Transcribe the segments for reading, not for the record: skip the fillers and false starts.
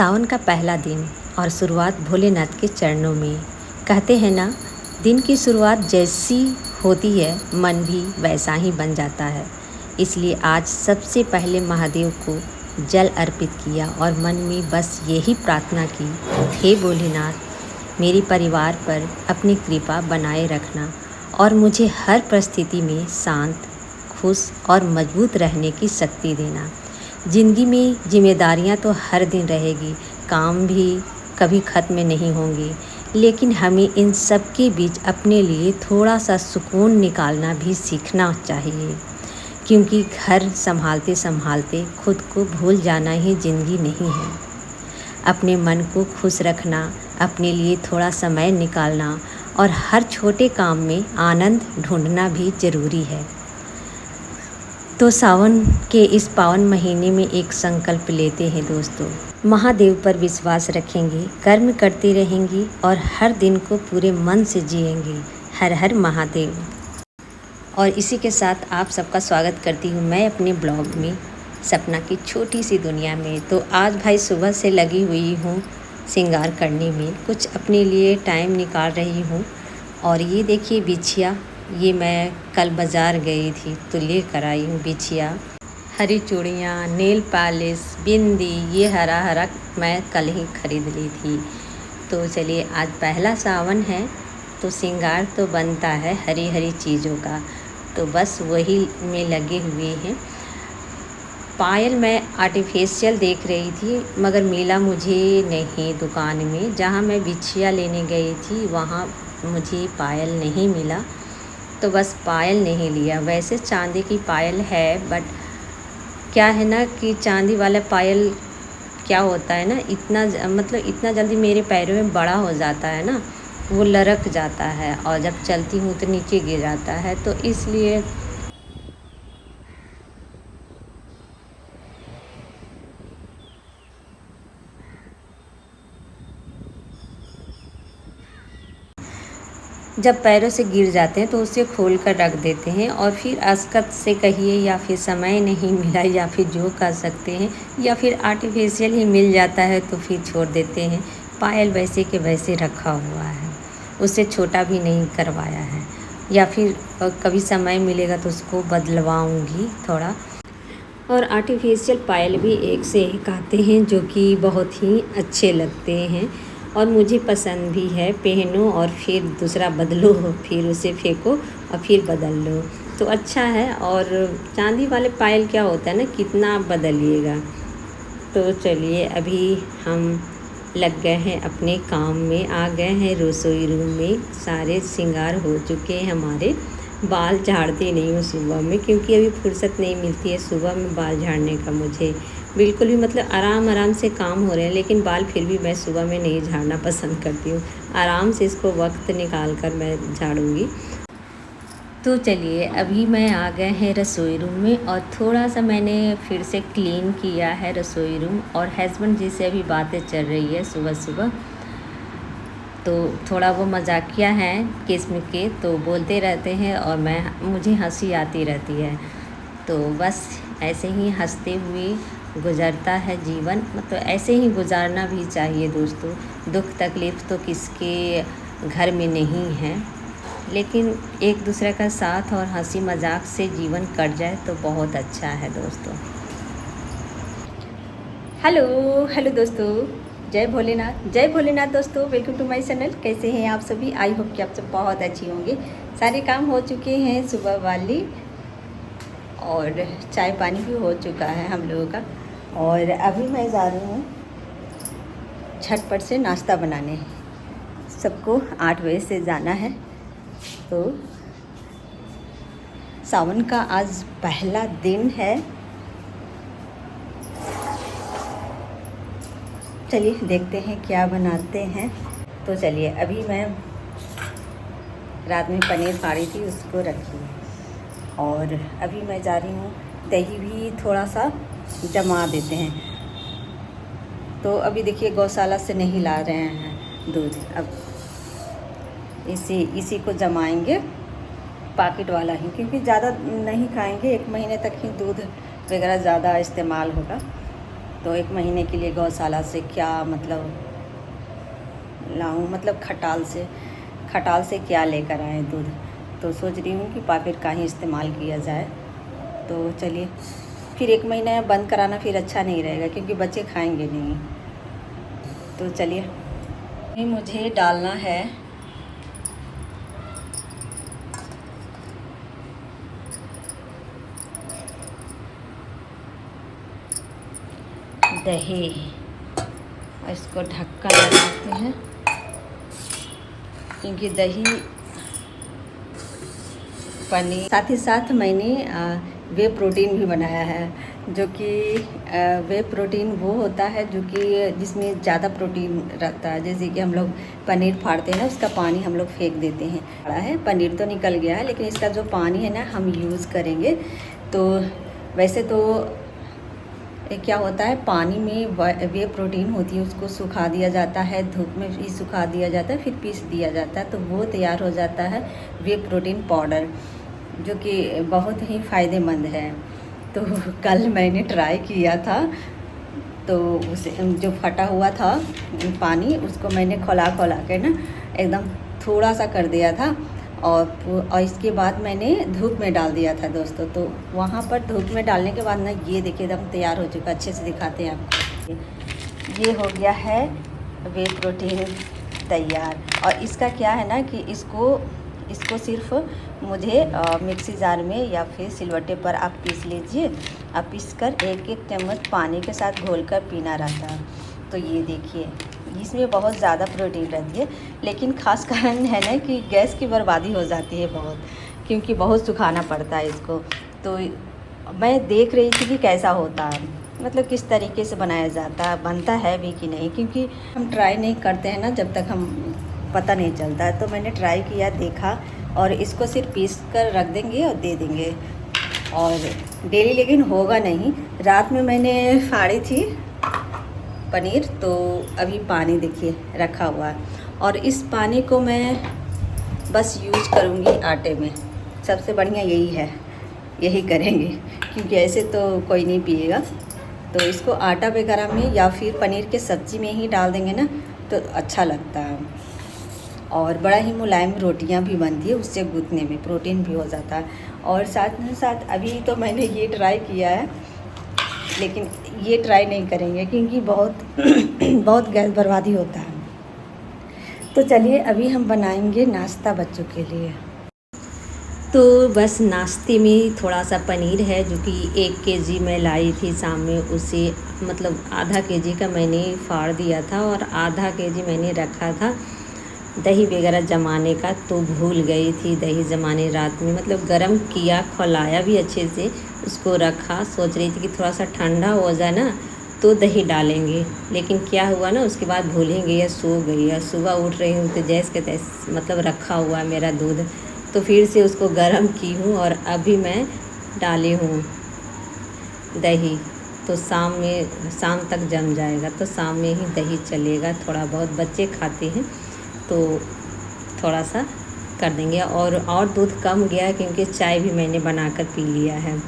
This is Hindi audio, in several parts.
सावन का पहला दिन और शुरुआत भोलेनाथ के चरणों में। कहते हैं ना, दिन की शुरुआत जैसी होती है मन भी वैसा ही बन जाता है। इसलिए आज सबसे पहले महादेव को जल अर्पित किया और मन में बस यही प्रार्थना की, हे भोलेनाथ, मेरे परिवार पर अपनी कृपा बनाए रखना और मुझे हर परिस्थिति में शांत, खुश और मजबूत रहने की शक्ति देना। ज़िंदगी में जिम्मेदारियां तो हर दिन रहेगी, काम भी कभी ख़त्म नहीं होंगे, लेकिन हमें इन सब के बीच अपने लिए थोड़ा सा सुकून निकालना भी सीखना चाहिए, क्योंकि घर संभालते संभालते खुद को भूल जाना ही ज़िंदगी नहीं है। अपने मन को खुश रखना, अपने लिए थोड़ा समय निकालना और हर छोटे काम में आनंद ढूंढना भी ज़रूरी है। तो सावन के इस पावन महीने में एक संकल्प लेते हैं दोस्तों, महादेव पर विश्वास रखेंगे, कर्म करते रहेंगे और हर दिन को पूरे मन से जिएंगे। हर हर महादेव। और इसी के साथ आप सबका स्वागत करती हूँ मैं अपने ब्लॉग में, सपना की छोटी सी दुनिया में। तो आज भाई सुबह से लगी हुई हूँ श्रृंगार करने में, कुछ अपने लिए टाइम निकाल रही हूँ। और ये देखिए बिछिया, ये मैं कल बाज़ार गई थी तो लेकर आई हूँ बिछिया। हरी चूड़ियाँ, नेल पॉलिश, बिंदी, ये हरा हरा मैं कल ही ख़रीद ली थी। तो चलिए, आज पहला सावन है तो श्रृंगार तो बनता है हरी हरी चीज़ों का, तो बस वही में लगे हुए हैं। पायल मैं आर्टिफिशियल देख रही थी, मगर मिला मुझे नहीं दुकान में। जहाँ मैं बिछिया लेने गई थी वहाँ मुझे पायल नहीं मिला, तो बस पायल नहीं लिया। वैसे चांदी की पायल है, बट क्या है ना कि चांदी वाला पायल क्या होता है ना, इतना जल्दी मेरे पैरों में बड़ा हो जाता है ना, वो लरक जाता है और जब चलती हूँ तो नीचे गिर जाता है, तो इसलिए जब पैरों से गिर जाते हैं तो उसे खोल कर रख देते हैं और फिर असकत से कहिए या फिर समय नहीं मिला या फिर जो कर सकते हैं, या फिर आर्टिफिशियल ही मिल जाता है तो फिर छोड़ देते हैं। पायल वैसे के वैसे रखा हुआ है, उसे छोटा भी नहीं करवाया है, या फिर कभी समय मिलेगा तो उसको बदलवाऊँगी थोड़ा। और आर्टिफिशियल पायल भी एक से एक आते हैं जो कि बहुत ही अच्छे लगते हैं और मुझे पसंद भी है। पहनो और फिर दूसरा बदलो, फिर उसे फेंको और फिर बदल लो, तो अच्छा है। और चांदी वाले पायल क्या होता है ना, कितना आप बदलिएगा। तो चलिए, अभी हम लग गए हैं अपने काम में, आ गए हैं रसोई रूम में। सारे श्रृंगार हो चुके हैं हमारे। बाल झाड़ती नहीं हूँ सुबह में, क्योंकि अभी फुर्सत नहीं मिलती है सुबह में बाल झाड़ने का मुझे बिल्कुल भी। आराम आराम से काम हो रहे हैं, लेकिन बाल फिर भी मैं सुबह में नहीं झाड़ना पसंद करती हूँ। आराम से इसको वक्त निकाल कर मैं झाड़ूँगी। तो चलिए, अभी मैं आ गए हैं रसोई रूम में और थोड़ा सा मैंने फिर से क्लीन किया है रसोई रूम। और हस्बैंड जी से अभी बातें चल रही है सुबह सुबह, तो थोड़ा वो मजाकिया हैं किस्म के, तो बोलते रहते हैं और मुझे हंसी आती रहती है। तो बस ऐसे ही हंसते हुए गुज़रता है जीवन, ऐसे ही गुजारना भी चाहिए दोस्तों। दुख तकलीफ़ तो किसके घर में नहीं है, लेकिन एक दूसरे का साथ और हंसी मजाक से जीवन कट जाए तो बहुत अच्छा है दोस्तों। हेलो हेलो दोस्तों, जय भोलेनाथ, जय भोलेनाथ दोस्तों। Welcome to my channel. कैसे हैं आप सभी? आई होप कि आप सब बहुत अच्छी होंगे। सारे काम हो चुके हैं सुबह वाली, और चाय पानी भी हो चुका है हम लोगों का। और अभी मैं जा रही हूँ झटपट से नाश्ता बनाने। सबको 8 बजे से जाना है। तो सावन का आज पहला दिन है। चलिए देखते हैं क्या बनाते हैं। तो चलिए, अभी मैं रात में पनीर फाड़ी थी, उसको रखी है। और अभी मैं जा रही हूँ, दही भी थोड़ा सा जमा देते हैं। तो अभी देखिए, गौशाला से नहीं ला रहे हैं दूध, अब इसी को जमाएंगे, पैकेट वाला ही, क्योंकि ज़्यादा नहीं खाएंगे। 1 महीने तक ही दूध वगैरह ज़्यादा इस्तेमाल होगा। तो 1 महीने के लिए गौशाला से क्या मतलब लाऊं, मतलब खटाल से क्या लेकर आएँ दूध। तो सोच रही हूँ कि पैकेट का ही इस्तेमाल किया जाए। तो चलिए, फिर 1 महीना बंद कराना फिर अच्छा नहीं रहेगा क्योंकि बच्चे खाएंगे नहीं। तो चलिए, मुझे डालना है दही, इसको ढक्कन लगाते हैं क्योंकि दही पनीर, साथ ही साथ मैंने वे प्रोटीन भी बनाया है, जो कि वे प्रोटीन वो होता है जो कि जिसमें ज़्यादा प्रोटीन रहता है। जैसे कि हम लोग पनीर फाड़ते हैं ना, उसका पानी हम लोग फेंक देते हैं। फाड़ा है पनीर तो निकल गया है, लेकिन इसका जो पानी है ना हम यूज़ करेंगे। तो वैसे तो क्या होता है, पानी में वे प्रोटीन होती है, उसको सुखा दिया जाता है, धूप में भी सुखा दिया जाता है, फिर पीस दिया जाता है, तो वो तैयार हो जाता है वे प्रोटीन पाउडर, जो कि बहुत ही फ़ायदेमंद है। तो कल मैंने ट्राई किया था, तो उसे जो फटा हुआ था पानी, उसको मैंने खौला के ना एकदम थोड़ा सा कर दिया था, और इसके बाद मैंने धूप में डाल दिया था दोस्तों। तो वहाँ पर धूप में डालने के बाद ना ये देखिए एकदम तैयार हो चुका। अच्छे से दिखाते हैं आपको, ये हो गया है वे प्रोटीन तैयार। और इसका क्या है ना कि इसको सिर्फ मुझे मिक्सी जार में या फिर सिलवट्टे पर आप पीस लीजिए। आप पीस कर 1-1 चम्मच पानी के साथ घोलकर पीना रहता है। तो ये देखिए, इसमें बहुत ज़्यादा प्रोटीन रहती है, लेकिन ख़ास कारण है ना कि गैस की बर्बादी हो जाती है बहुत, क्योंकि बहुत सुखाना पड़ता है इसको। तो मैं देख रही थी कि कैसा होता है, मतलब किस तरीके से बनाया जाता है, बनता है भी कि नहीं, क्योंकि हम ट्राई नहीं करते हैं ना जब तक हम पता नहीं चलता है। तो मैंने ट्राई किया, देखा, और इसको सिर्फ पीस कर रख देंगे और दे देंगे, और डेली लेकिन होगा नहीं। रात में मैंने फाड़ी थी पनीर, तो अभी पानी देखिए रखा हुआ है, और इस पानी को मैं बस यूज करूँगी आटे में। सबसे बढ़िया यही है, यही करेंगे, क्योंकि ऐसे तो कोई नहीं पिएगा। तो इसको आटा वगैरह में या फिर पनीर के सब्ज़ी में ही डाल देंगे ना तो अच्छा लगता है, और बड़ा ही मुलायम रोटियां भी बनती है, उससे गूँथने में प्रोटीन भी हो जाता है। और साथ अभी तो मैंने ये ट्राई किया है, लेकिन ये ट्राई नहीं करेंगे क्योंकि बहुत बहुत गैस बर्बादी होता है। तो चलिए, अभी हम बनाएंगे नाश्ता बच्चों के लिए। तो बस नाश्ते में थोड़ा सा पनीर है, जो कि 1 केजी मैं लाई थी शाम में, उसे मतलब आधा केजी का मैंने फाड़ दिया था, और आधा केजी मैंने रखा था दही वगैरह जमाने का, तो भूल गई थी दही जमाने रात में, मतलब गरम किया, खौलाया भी अच्छे से, उसको रखा। सोच रही थी कि थोड़ा सा ठंडा हो जाए ना तो दही डालेंगे, लेकिन क्या हुआ ना, उसके बाद भूलेंगे या सो गई, या सुबह उठ रही हूँ तो जैसे के तैसे मतलब रखा हुआ है मेरा दूध, तो फिर से उसको गर्म की हूँ और अभी मैं डाली हूँ दही। तो शाम तक जम जाएगा, तो शाम में ही दही चलेगा। थोड़ा बहुत बच्चे खाते हैं तो थोड़ा सा कर देंगे, और दूध कम गया क्योंकि चाय भी मैंने बनाकर पी लिया है।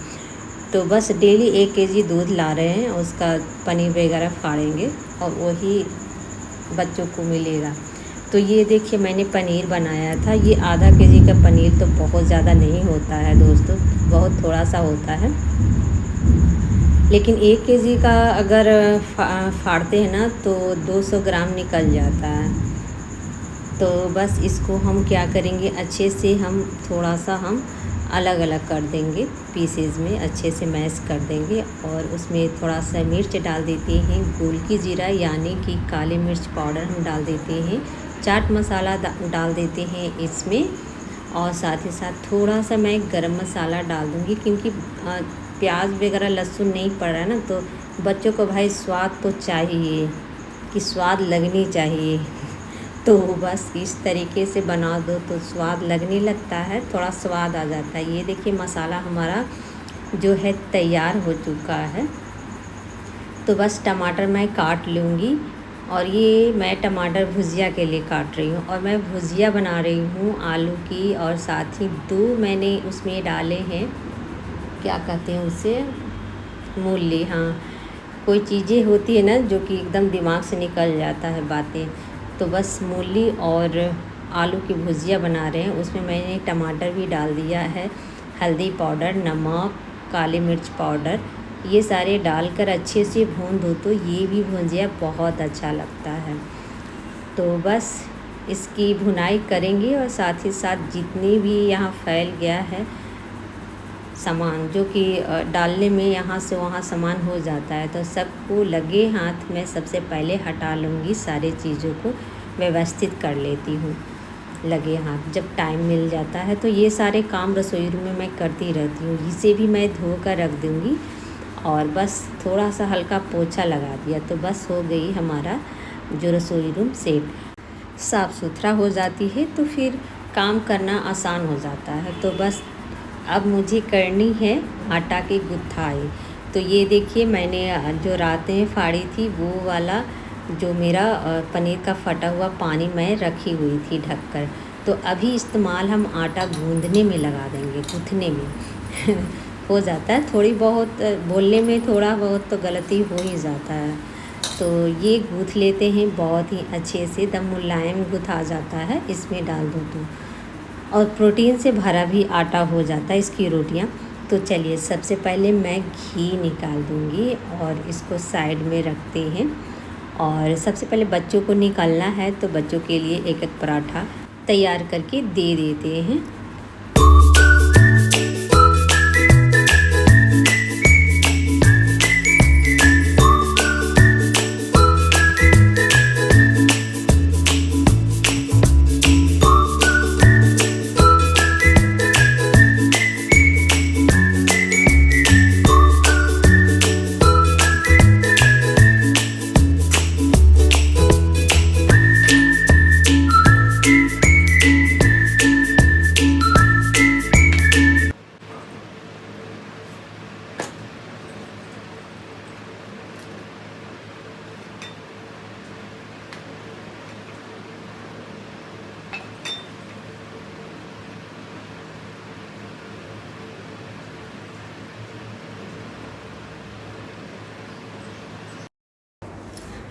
तो बस डेली 1 केजी दूध ला रहे हैं, उसका पनीर वगैरह फाड़ेंगे और वही बच्चों को मिलेगा। तो ये देखिए, मैंने पनीर बनाया था, ये आधा केजी का पनीर तो बहुत ज़्यादा नहीं होता है दोस्तों, बहुत थोड़ा सा होता है, लेकिन 1 केजी का अगर फाड़ते हैं ना तो 200 ग्राम निकल जाता है। तो बस इसको हम क्या करेंगे, अच्छे से हम थोड़ा सा हम अलग अलग कर देंगे पीसेज में, अच्छे से मैश कर देंगे, और उसमें थोड़ा सा मिर्च डाल देते हैं, गोलकी जीरा यानी कि काली मिर्च पाउडर हम डाल देते हैं, चाट मसाला डाल देते हैं इसमें, और साथ ही साथ थोड़ा सा मैं गरम मसाला डाल दूँगी, क्योंकि प्याज वगैरह लहसुन नहीं पड़ रहा है ना, तो बच्चों को भाई स्वाद तो चाहिए, कि स्वाद लगनी चाहिए। तो बस इस तरीके से बना दो तो स्वाद लगने लगता है, थोड़ा स्वाद आ जाता है। ये देखिए, मसाला हमारा जो है तैयार हो चुका है। तो बस टमाटर मैं काट लूँगी, और ये मैं टमाटर भुजिया के लिए काट रही हूँ, और मैं भुजिया बना रही हूँ आलू की, और साथ ही 2 मैंने उसमें डाले हैं, क्या कहते हैं उसे, मूली, हाँ, कोई चीज़ें होती है ना जो कि एकदम दिमाग से निकल जाता है बातें। तो बस मूली और आलू की भुजिया बना रहे हैं। उसमें मैंने टमाटर भी डाल दिया है, हल्दी पाउडर, नमक, काली मिर्च पाउडर, ये सारे डालकर अच्छे से भून दो तो ये भी भुजिया बहुत अच्छा लगता है। तो बस इसकी भुनाई करेंगे और साथ ही साथ जितने भी यहाँ फैल गया है सामान, जो कि डालने में यहाँ से वहाँ सामान हो जाता है, तो सबको लगे हाथ में सबसे पहले हटा लूँगी। सारी चीज़ों को व्यवस्थित कर लेती हूँ लगे हाथ। जब टाइम मिल जाता है तो ये सारे काम रसोई रूम में मैं करती रहती हूँ। इसे भी मैं धो कर रख दूँगी और बस थोड़ा सा हल्का पोछा लगा दिया तो बस हो गई हमारा जो रसोई रूम साफ़ सुथरा हो जाती है, तो फिर काम करना आसान हो जाता है। तो बस अब मुझे करनी है आटा की गुथाई। तो ये देखिए मैंने जो रातें फाड़ी थी वो वाला जो मेरा पनीर का फटा हुआ पानी मैं रखी हुई थी ढककर, तो अभी इस्तेमाल हम आटा गूँधने में लगा देंगे, गूँथने में हो जाता है। थोड़ी बहुत बोलने में थोड़ा बहुत तो गलती हो ही जाता है, तो ये गूँथ लेते हैं बहुत ही अच्छे से, एकदम मुलायम गूँथा जाता है। इसमें डाल दो तो और प्रोटीन से भरा भी आटा हो जाता है इसकी रोटियां। तो चलिए सबसे पहले मैं घी निकाल दूंगी और इसको साइड में रखते हैं। और सबसे पहले बच्चों को निकालना है तो बच्चों के लिए एक एक पराठा तैयार करके दे देते हैं।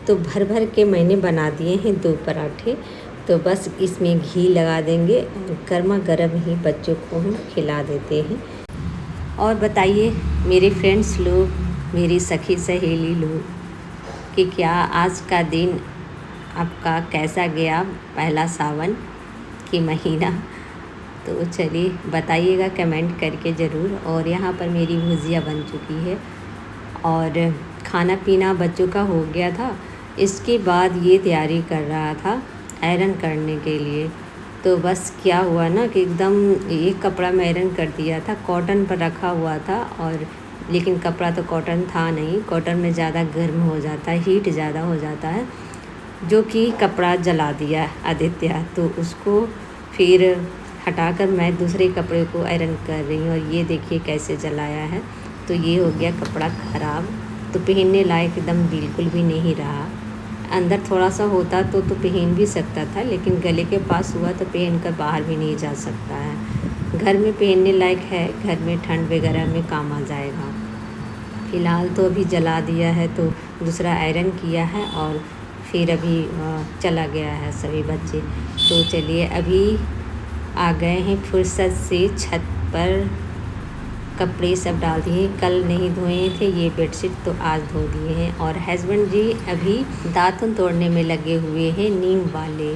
तो भर भर के मैंने बना दिए हैं 2 पराठे। तो बस इसमें घी लगा देंगे और गर्मा गर्म ही बच्चों को हम खिला देते हैं। और बताइए मेरे फ्रेंड्स लोग, मेरी सखी सहेली लोग, कि क्या आज का दिन आपका कैसा गया, पहला सावन की महीना। तो चलिए बताइएगा कमेंट करके ज़रूर। और यहाँ पर मेरी भुजिया बन चुकी है और खाना पीना बच्चों का हो गया था। इसके बाद ये तैयारी कर रहा था आयरन करने के लिए। तो बस क्या हुआ ना कि एकदम एक कपड़ा मैं आयरन कर दिया था, कॉटन पर रखा हुआ था, और लेकिन कपड़ा तो कॉटन था नहीं। कॉटन में ज़्यादा गर्म हो जाता है, हीट ज़्यादा हो जाता है, जो कि कपड़ा जला दिया आदित्य। तो उसको फिर हटाकर मैं दूसरे कपड़े को आयरन कर रही हूँ और ये देखिए कैसे जलाया है। तो ये हो गया कपड़ा ख़राब, तो पहनने लायक एकदम बिल्कुल भी नहीं रहा। अंदर थोड़ा सा होता तो पहन भी सकता था, लेकिन गले के पास हुआ तो पहन कर बाहर भी नहीं जा सकता है। घर में पहनने लायक है, घर में ठंड वगैरह में काम आ जाएगा। फ़िलहाल तो अभी जला दिया है, तो दूसरा आयरन किया है और फिर अभी चला गया है सभी बच्चे। तो चलिए अभी आ गए हैं फुर्सत से छत पर, कपड़े सब डाल दिए। कल नहीं धोए थे ये बेडशीट, तो आज धो दिए हैं। और हस्बैंड जी अभी दातुन तोड़ने में लगे हुए हैं, नीम वाले।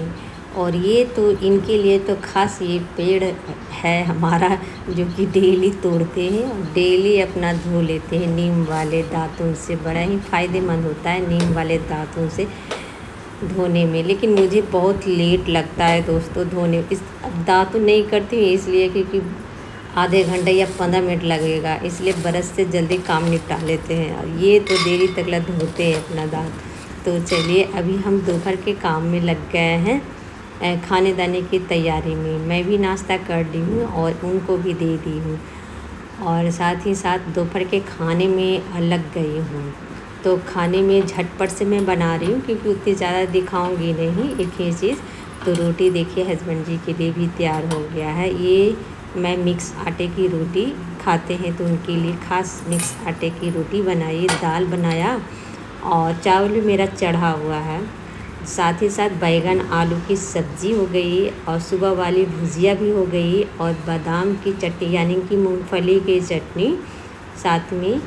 और ये तो इनके लिए तो ख़ास ये पेड़ है हमारा, जो कि डेली तोड़ते हैं और डेली अपना धो लेते हैं नीम वाले दातुन से। बड़ा ही फ़ायदेमंद होता है नीम वाले दातुन से धोने में। लेकिन मुझे बहुत लेट लगता है दोस्तों धोने। इस अब दातुन नहीं करती हूँ इसलिए क्योंकि आधे घंटे या 15 मिनट लगेगा, इसलिए ब्रश से जल्दी काम निपटा लेते हैं। और ये तो देरी तक धोते हैं अपना दांत। तो चलिए अभी हम दोपहर के काम में लग गए हैं, खाने दाने की तैयारी में। मैं भी नाश्ता कर ली हूँ और उनको भी दे दी हूँ, और साथ ही साथ दोपहर के खाने में लग गई हूँ। तो खाने में झटपट से मैं बना रही हूँ क्योंकि उतनी ज़्यादा दिखाऊँगी नहीं एक ही चीज़। तो रोटी देखिए हस्बैंड जी के लिए भी तैयार हो गया है। ये मैं मिक्स आटे की रोटी खाते हैं तो उनके लिए ख़ास मिक्स आटे की रोटी बनाई। दाल बनाया और चावल भी मेरा चढ़ा हुआ है। साथ ही साथ बैगन आलू की सब्ज़ी हो गई और सुबह वाली भुजिया भी हो गई और बादाम की चटनी यानी कि मूंगफली की चटनी, साथ में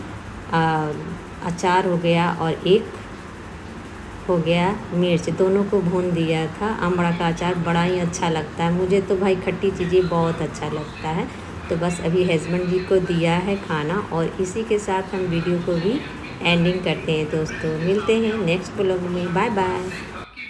अचार हो गया और एक हो गया मिर्च, दोनों को भून दिया था। आमड़ा का अचार बड़ा ही अच्छा लगता है मुझे तो भाई, खट्टी चीज़ें बहुत अच्छा लगता है। तो बस अभी हस्बैंड जी को दिया है खाना और इसी के साथ हम वीडियो को भी एंडिंग करते हैं दोस्तों। मिलते हैं नेक्स्ट ब्लॉग में, बाय बाय।